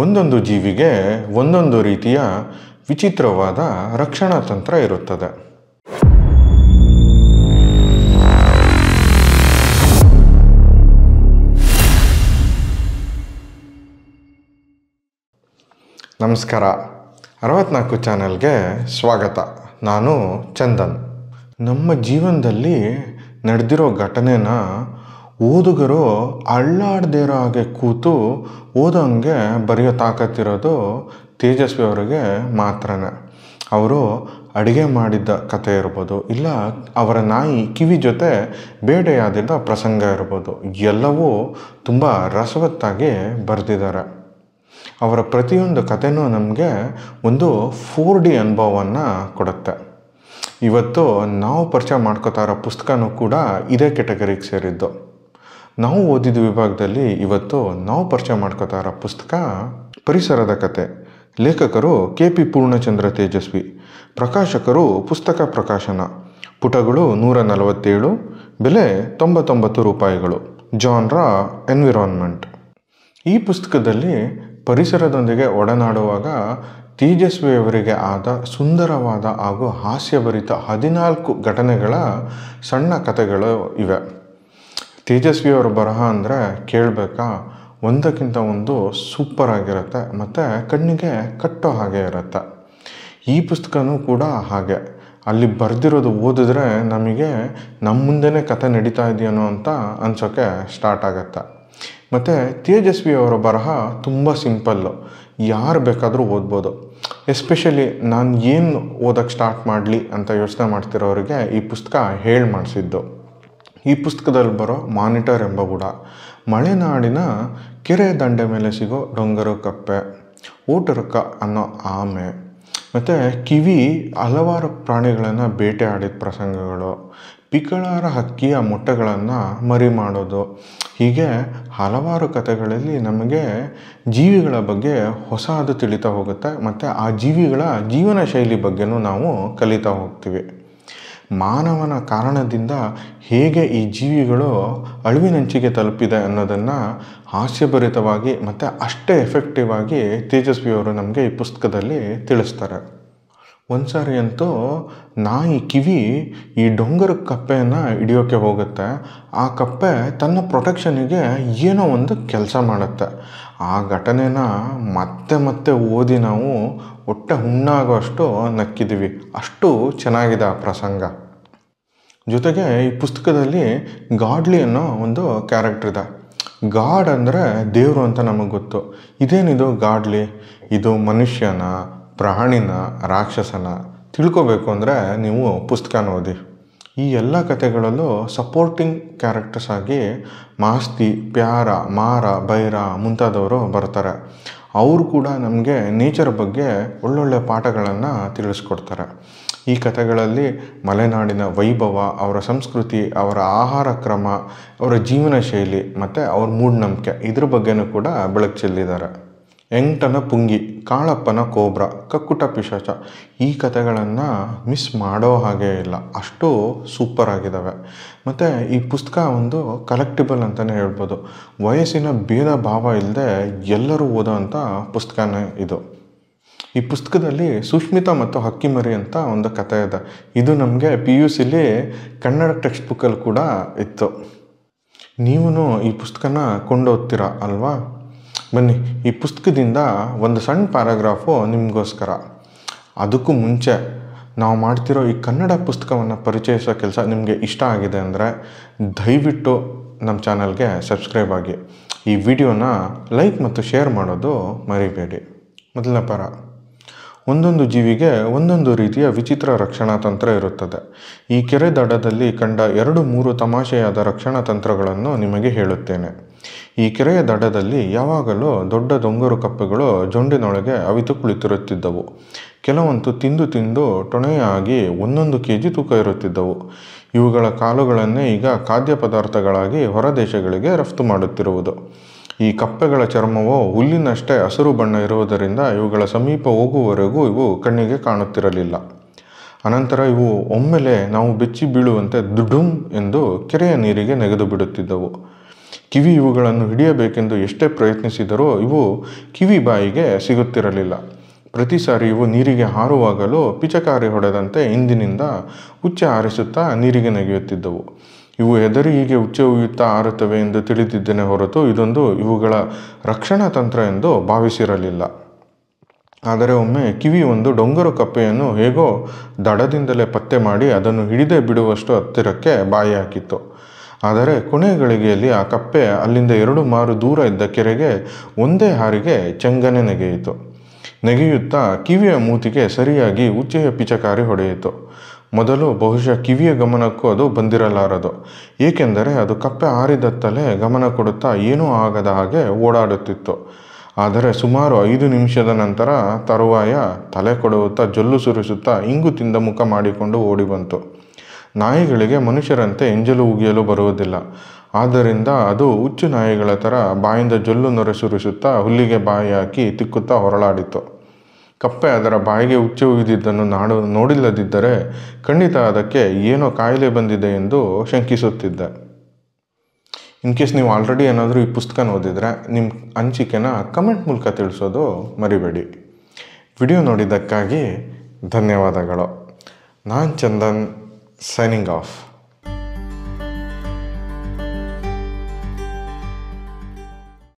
ಒಂದೊಂದು ಜೀವಿಗೆ ಒಂದೊಂದು ರೀತಿಯ ವಿಚಿತ್ರವಾದ ರಕ್ಷಣಾ ತಂತ್ರ ಇರುತ್ತದೆ. ನಮಸ್ಕಾರ, 64 ಚಾನೆಲ್ಗೆ ಸ್ವಾಗತ. ನಾನು ಚಂದನ್. ನಮ್ಮ ಜೀವನದಲ್ಲಿ ನಡೆದಿರೋ ಘಟನೆನ ಓದುಗರು ಅಳ್ಳಾಡ್ದೇ ಇರೋ ಹಾಗೆ ಕೂತು ಓದೋಂಗೆ ಬರೆಯೋ ತಾಕತ್ತಿರೋದು ತೇಜಸ್ವಿ ಅವರಿಗೆ ಮಾತ್ರನೇ. ಅವರು ಅಡುಗೆ ಮಾಡಿದ್ದ ಕತೆ ಇರ್ಬೋದು, ಇಲ್ಲ ಅವರ ನಾಯಿ ಕಿವಿ ಜೊತೆ ಬೇಟೆಯಾದಿದ್ದ ಪ್ರಸಂಗ ಇರ್ಬೋದು, ಎಲ್ಲವೂ ತುಂಬ ರಸವತ್ತಾಗಿ ಬರೆದಿದ್ದಾರೆ. ಅವರ ಪ್ರತಿಯೊಂದು ಕಥೆನೂ ನಮಗೆ ಒಂದು 4D ಅನುಭವವನ್ನು ಕೊಡುತ್ತೆ. ಇವತ್ತು ನಾವು ಪರಿಚಯ ಮಾಡ್ಕೋತಾ ಇರೋ ಪುಸ್ತಕನೂ ಕೂಡ ಇದೇ ಕೆಟಗರಿಗೆ ಸೇರಿದ್ದು. ನಾವು ಓದಿದ ವಿಭಾಗದಲ್ಲಿ ಇವತ್ತು ನಾವು ಪರಿಚಯ ಮಾಡ್ಕೋತಾ ಇರೋ ಪುಸ್ತಕ ಪರಿಸರದ ಕತೆ. ಲೇಖಕರು KP ಪೂರ್ಣಚಂದ್ರ ತೇಜಸ್ವಿ. ಪ್ರಕಾಶಕರು ಪುಸ್ತಕ ಪ್ರಕಾಶನ. ಪುಟಗಳು 147, ಬೆಲೆ 99 ರೂಪಾಯಿಗಳು. Genre environment. ಈ ಪುಸ್ತಕದಲ್ಲಿ ಪರಿಸರದೊಂದಿಗೆ ಒಡನಾಡುವಾಗ ತೇಜಸ್ವಿಯವರಿಗೆ ಆದ ಸುಂದರವಾದ ಹಾಗೂ ಹಾಸ್ಯಭರಿತ 14 ಘಟನೆಗಳ ಸಣ್ಣ ಕಥೆಗಳು ಇವೆ. ತೇಜಸ್ವಿಯವರ ಬರಹ ಅಂದರೆ ಕೇಳಬೇಕಾ, ಒಂದಕ್ಕಿಂತ ಒಂದು ಸೂಪರ್ ಆಗಿರುತ್ತೆ ಮತ್ತು ಕಣ್ಣಿಗೆ ಕಟ್ಟೋ ಹಾಗೆ ಇರುತ್ತೆ. ಈ ಪುಸ್ತಕನೂ ಕೂಡ ಹಾಗೆ. ಅಲ್ಲಿ ಬರೆದಿರೋದು ಓದಿದ್ರೆ ನಮಗೆ ನಮ್ಮ ಮುಂದೆನೇ ಕತೆ ನಡೀತಾ ಇದೆಯೇನೋ ಅಂತ ಅನ್ಸೋಕ್ಕೆ ಸ್ಟಾರ್ಟ್ ಆಗುತ್ತೆ. ಮತ್ತು ತೇಜಸ್ವಿಯವರ ಬರಹ ತುಂಬ ಸಿಂಪಲ್ಲು, ಯಾರು ಬೇಕಾದರೂ ಓದ್ಬೋದು. ಎಸ್ಪೆಷಲಿ ನಾನು ಏನು ಓದೋಕ್ಕೆ ಸ್ಟಾರ್ಟ್ ಮಾಡಲಿ ಅಂತ ಯೋಚನೆ ಮಾಡ್ತಿರೋರಿಗೆ ಈ ಪುಸ್ತಕ ಹೇಳಿ ಮಾಡಿಸಿದ್ದು. ಈ ಪುಸ್ತಕದಲ್ಲಿ ಬರೋ ಮಾನಿಟರ್ ಎಂಬ ಬುಡ, ಮಲೆನಾಡಿನ ಕೆರೆ ದಂಡೆ ಮೇಲೆ ಸಿಗೋ ಡೊಂಗರು ಕಪ್ಪೆ, ಓಟುರಕ್ಕ ಅನ್ನೋ ಆಮೆ, ಮತ್ತು ಕಿವಿ ಹಲವಾರು ಪ್ರಾಣಿಗಳನ್ನು ಬೇಟೆ ಆಡಿದ ಪ್ರಸಂಗಗಳು, ಪಿಕಳಾರ ಹಕ್ಕಿಯ ಮೊಟ್ಟೆಗಳನ್ನು ಮರಿ ಮಾಡೋದು, ಹೀಗೆ ಹಲವಾರು ಕಥೆಗಳಲ್ಲಿ ನಮಗೆ ಜೀವಿಗಳ ಬಗ್ಗೆ ಹೊಸದು ತಿಳಿತಾ ಹೋಗುತ್ತೆ ಮತ್ತು ಆ ಜೀವಿಗಳ ಜೀವನ ಶೈಲಿ ಬಗ್ಗೆನೂ ನಾವು ಕಲಿತಾ ಹೋಗ್ತೀವಿ. ಮಾನವನ ಕಾರಣದಿಂದ ಹೇಗೆ ಈ ಜೀವಿಗಳು ಅಳಿವಿನಂಚಿಗೆ ತಲುಪಿದೆ ಅನ್ನೋದನ್ನು ಹಾಸ್ಯಭರಿತವಾಗಿ ಮತ್ತು ಅಷ್ಟೇ ಎಫೆಕ್ಟಿವ್ ಆಗಿ ತೇಜಸ್ವಿಯವರು ನಮಗೆ ಈ ಪುಸ್ತಕದಲ್ಲಿ ತಿಳಿಸ್ತಾರೆ. ಒಂದು ಸಾರಿ ಅಂತೂ ನಾಯಿ ಕಿವಿ ಈ ಡೊಂಗರ ಕಪ್ಪೆಯನ್ನು ಹಿಡಿಯೋಕ್ಕೆ ಹೋಗುತ್ತೆ. ಆ ಕಪ್ಪೆ ತನ್ನ ಪ್ರೊಟೆಕ್ಷನಿಗೆ ಏನೋ ಒಂದು ಕೆಲಸ ಮಾಡುತ್ತೆ. ಆ ಘಟನೆನ ಮತ್ತೆ ಮತ್ತೆ ಓದಿ ನಾವು ಹೊಟ್ಟೆ ಹುಣ್ಣಾಗೋಷ್ಟು ನಕ್ಕಿದ್ದೀವಿ. ಅಷ್ಟು ಚೆನ್ನಾಗಿದೆ ಆ ಪ್ರಸಂಗ. ಜೊತೆಗೆ ಈ ಪುಸ್ತಕದಲ್ಲಿ ಗಾಡ್ಲಿ ಅನ್ನೋ ಒಂದು ಕ್ಯಾರೆಕ್ಟರ್ ಇದೆ. ಗಾಡ್ ಅಂದರೆ ದೇವರು ಅಂತ ನಮಗೆ ಗೊತ್ತು. ಇದೇನಿದು ಗಾಡ್ಲಿ? ಇದು ಮನುಷ್ಯನ, ಪ್ರಾಣಿನ, ರಾಕ್ಷಸನ ತಿಳ್ಕೊಬೇಕು ಅಂದರೆ ನೀವು ಪುಸ್ತಕನ ಓದಿ. ಈ ಎಲ್ಲ ಕಥೆಗಳಲ್ಲೂ ಸಪೋರ್ಟಿಂಗ್ ಕ್ಯಾರೆಕ್ಟರ್ಸ್ ಆಗಿ ಮಾಸ್ತಿ, ಪ್ಯಾರ, ಮಾರ, ಬೈರ ಮುಂತಾದವರು ಬರ್ತಾರೆ. ಅವರು ಕೂಡ ನಮಗೆ ನೇಚರ್ ಬಗ್ಗೆ ಒಳ್ಳೊಳ್ಳೆ ಪಾಠಗಳನ್ನು ತಿಳಿಸ್ಕೊಡ್ತಾರೆ. ಈ ಕಥೆಗಳಲ್ಲಿ ಮಲೆನಾಡಿನ ವೈಭವ, ಅವರ ಸಂಸ್ಕೃತಿ, ಅವರ ಆಹಾರ ಕ್ರಮ, ಅವರ ಜೀವನ ಶೈಲಿ ಮತ್ತು ಅವ್ರ ಮೂಢನಂಬಿಕೆ ಇದ್ರ ಬಗ್ಗೆನೂ ಕೂಡ ಬೆಳಕು ಚೆಲ್ಲಿದ್ದಾರೆ. ಎಂಟನ ಪುಂಗಿ, ಕಾಳಪ್ಪನ ಕೋಬ್ರಾ, ಕಕ್ಕುಟ ಪಿಶಾಚ, ಈ ಕಥೆಗಳನ್ನು ಮಿಸ್ ಮಾಡೋ ಹಾಗೆ ಇಲ್ಲ, ಅಷ್ಟು ಸೂಪರ್ ಆಗಿದ್ದಾವೆ. ಮತ್ತು ಈ ಪುಸ್ತಕ ಒಂದು ಕಲೆಕ್ಟಿಬಲ್ ಅಂತಲೇ ಹೇಳ್ಬೋದು. ವಯಸ್ಸಿನ ಭೇದ ಭಾವ ಇಲ್ಲದೆ ಎಲ್ಲರೂ ಓದೋ ಅಂಥ ಪುಸ್ತಕನೇ ಇದು. ಈ ಪುಸ್ತಕದಲ್ಲಿ ಸುಷ್ಮಿತಾ ಮತ್ತು ಹಕ್ಕಿಮರಿ ಅಂತ ಒಂದು ಕಥೆ ಇದೆ. ಇದು ನಮಗೆ PUCಲಿ ಕನ್ನಡ ಟೆಕ್ಸ್ಟ್ ಬುಕ್ಕಲ್ಲಿ ಕೂಡ ಇತ್ತು. ನೀವು ಈ ಪುಸ್ತಕನ ಕೊಂಡೋಗ್ತೀರಾ ಅಲ್ವಾ? ಬನ್ನಿ, ಈ ಪುಸ್ತಕದಿಂದ ಒಂದು ಸಣ್ಣ ಪ್ಯಾರಾಗ್ರಾಫು ನಿಮಗೋಸ್ಕರ. ಅದಕ್ಕೂ ಮುಂಚೆ ನಾವು ಮಾಡ್ತಿರೋ ಈ ಕನ್ನಡ ಪುಸ್ತಕವನ್ನು ಪರಿಚಯಿಸೋ ಕೆಲಸ ನಿಮಗೆ ಇಷ್ಟ ಆಗಿದೆ ಅಂದರೆ ದಯವಿಟ್ಟು ನಮ್ಮ ಚಾನಲ್ಗೆ ಸಬ್ಸ್ಕ್ರೈಬ್ ಆಗಿ, ಈ ವಿಡಿಯೋನ ಲೈಕ್ ಮತ್ತು ಶೇರ್ ಮಾಡೋದು ಮರಿಬೇಡಿ. ಮೊದಲನೇ ಪಾರ. ಒಂದೊಂದು ಜೀವಿಗೆ ಒಂದೊಂದು ರೀತಿಯ ವಿಚಿತ್ರ ರಕ್ಷಣಾ ತಂತ್ರ ಇರುತ್ತದೆ. ಈ ಕೆರೆ ದಡದಲ್ಲಿ ಕಂಡ 2-3 ತಮಾಷೆಯಾದ ರಕ್ಷಣಾ ತಂತ್ರಗಳನ್ನು ನಿಮಗೆ ಹೇಳುತ್ತೇನೆ. ಈ ಕೆರೆಯ ದಡದಲ್ಲಿ ಯಾವಾಗಲೂ ದೊಡ್ಡ ಡೊಂಗರು ಕಪ್ಪೆಗಳು ಜೊಂಡಿನೊಳಗೆ ಅವಿತು ಕುಳಿತಿರುತ್ತಿದ್ದವು. ಕೆಲವಂತೂ ತಿಂದು ತಿಂದು ಟೊಣೆಯಾಗಿ 1 kg ತೂಕ ಇರುತ್ತಿದ್ದವು. ಇವುಗಳ ಕಾಲುಗಳನ್ನೇ ಈಗ ಖಾದ್ಯ ಪದಾರ್ಥಗಳಾಗಿ ಹೊರ ದೇಶಗಳಿಗೆ ರಫ್ತು ಮಾಡುತ್ತಿರುವುದು. ಈ ಕಪ್ಪೆಗಳ ಚರ್ಮವು ಹುಲ್ಲಿನಷ್ಟೇ ಹಸಿರು ಬಣ್ಣ ಇರುವುದರಿಂದ ಇವುಗಳ ಸಮೀಪ ಹೋಗುವವರೆಗೂ ಇವು ಕಣ್ಣಿಗೆ ಕಾಣುತ್ತಿರಲಿಲ್ಲ. ಅನಂತರ ಇವು ಒಮ್ಮೆಲೆ ನಾವು ಬೆಚ್ಚಿ ಬೀಳುವಂತೆ ದುಡುಂ ಎಂದು ಕೆರೆಯ ನೀರಿಗೆ ನೆಗೆದು ಬಿಡುತ್ತಿದ್ದವು. ಕಿವಿ ಇವುಗಳನ್ನು ಹಿಡಿಯಬೇಕೆಂದು ಎಷ್ಟೇ ಪ್ರಯತ್ನಿಸಿದರೂ ಇವು ಕಿವಿ ಬಾಯಿಗೆ ಸಿಗುತ್ತಿರಲಿಲ್ಲ. ಪ್ರತಿ ಸಾರಿ ಇವು ನೀರಿಗೆ ಹಾರುವಾಗಲೂ ಪಿಚಕಾರಿ ಹೊಡೆದಂತೆ ಹಿಂದಿನಿಂದ ಉಚ್ಚೆ ಹಾರಿಸುತ್ತಾ ನೀರಿಗೆ ನೆಗೆಯುತ್ತಿದ್ದವು. ಇವು ಹೆದರಿ ಹೀಗೆ ಉಚ್ಚೆ ಉಯ್ಯುತ್ತಾ ಹಾರುತ್ತವೆ ಎಂದು ತಿಳಿದಿದ್ದೇನೆ ಹೊರತು ಇದೊಂದು ಇವುಗಳ ರಕ್ಷಣಾ ತಂತ್ರ ಎಂದು ಭಾವಿಸಿರಲಿಲ್ಲ. ಆದರೆ ಒಮ್ಮೆ ಕಿವಿ ಒಂದು ಡೊಂಗರು ಕಪ್ಪೆಯನ್ನು ಹೇಗೋ ದಡದಿಂದಲೇ ಪತ್ತೆ ಮಾಡಿ ಅದನ್ನು ಹಿಡಿದೇ ಬಿಡುವಷ್ಟು ಹತ್ತಿರಕ್ಕೆ ಬಾಯಿ ಹಾಕಿತ್ತು. ಆದರೆ ಕೊನೆಯ ಗಳಿಗೆಯಲ್ಲಿ ಆ ಕಪ್ಪೆ ಅಲ್ಲಿಂದ 2 ಮಾರು ದೂರ ಇದ್ದ ಕೆರೆಗೆ ಒಂದೇ ಹಾರಿಗೆ ಚೆಂಗನೆ ನೆಗೆಯಿತು. ನೆಗೆಯುತ್ತಾ ಕಿವಿಯ ಮೂತಿಗೆ ಸರಿಯಾಗಿ ಉಚ್ಚೆಯ ಪಿಚಕಾರಿ ಹೊಡೆಯಿತು. ಮೊದಲು ಬಹುಶಃ ಕಿವಿಯ ಗಮನಕ್ಕೂ ಅದು ಬಂದಿರಲಾರದು, ಏಕೆಂದರೆ ಅದು ಕಪ್ಪೆ ಹಾರಿದತ್ತಲೇ ಗಮನ ಕೊಡುತ್ತಾ ಏನೂ ಆಗದ ಹಾಗೆ ಓಡಾಡುತ್ತಿತ್ತು. ಆದರೆ ಸುಮಾರು 5 ನಿಮಿಷದ ನಂತರ ತರುವಾಯ ತಲೆ ಕೊಡುತ್ತಾ ಜೊಲ್ಲು ಸುರಿಸುತ್ತಾ ಇಂಗು ತಿಂದ ಮುಖ ಮಾಡಿಕೊಂಡು ಓಡಿ ಬಂತು. ನಾಯಿಗಳಿಗೆ ಮನುಷ್ಯರಂತೆ ಎಂಜಲು ಉಗಿಯಲು ಬರುವುದಿಲ್ಲ. ಆದ್ದರಿಂದ ಅದು ಹುಚ್ಚು ನಾಯಿಗಳ ಥರ ಬಾಯಿಂದ ಜೊಲ್ಲು ನೊರೆ ಸುರಿಸುತ್ತಾ ಹುಲ್ಲಿಗೆ ಬಾಯಿ ಹಾಕಿ ತಿಕ್ಕುತ್ತಾ ಹೊರಳಾಡಿತು. ಕಪ್ಪೆ ಅದರ ಬಾಯಿಗೆ ಉಚ್ಚೆ ಉಗಿದಿದ್ದನ್ನು ನೋಡಿಲ್ಲದಿದ್ದರೆ ಖಂಡಿತ ಅದಕ್ಕೆ ಏನೋ ಕಾಯಿಲೆ ಬಂದಿದೆ ಎಂದು ಶಂಕಿಸುತ್ತಿದ್ದೆ. ಇನ್ ಕೇಸ್ ನೀವು ಆಲ್ರೆಡಿ ಏನಾದರೂ ಈ ಪುಸ್ತಕ ಓದಿದರೆ ನಿಮ್ಮ ಅನಿಸಿಕೆನ ಕಮೆಂಟ್ ಮೂಲಕ ತಿಳಿಸೋದು ಮರಿಬೇಡಿ. ವಿಡಿಯೋ ನೋಡಿದ್ದಕ್ಕಾಗಿ ಧನ್ಯವಾದಗಳು. ನಾನು ಚಂದನ್, ಸೈನಿಂಗ್ ಆಫ್.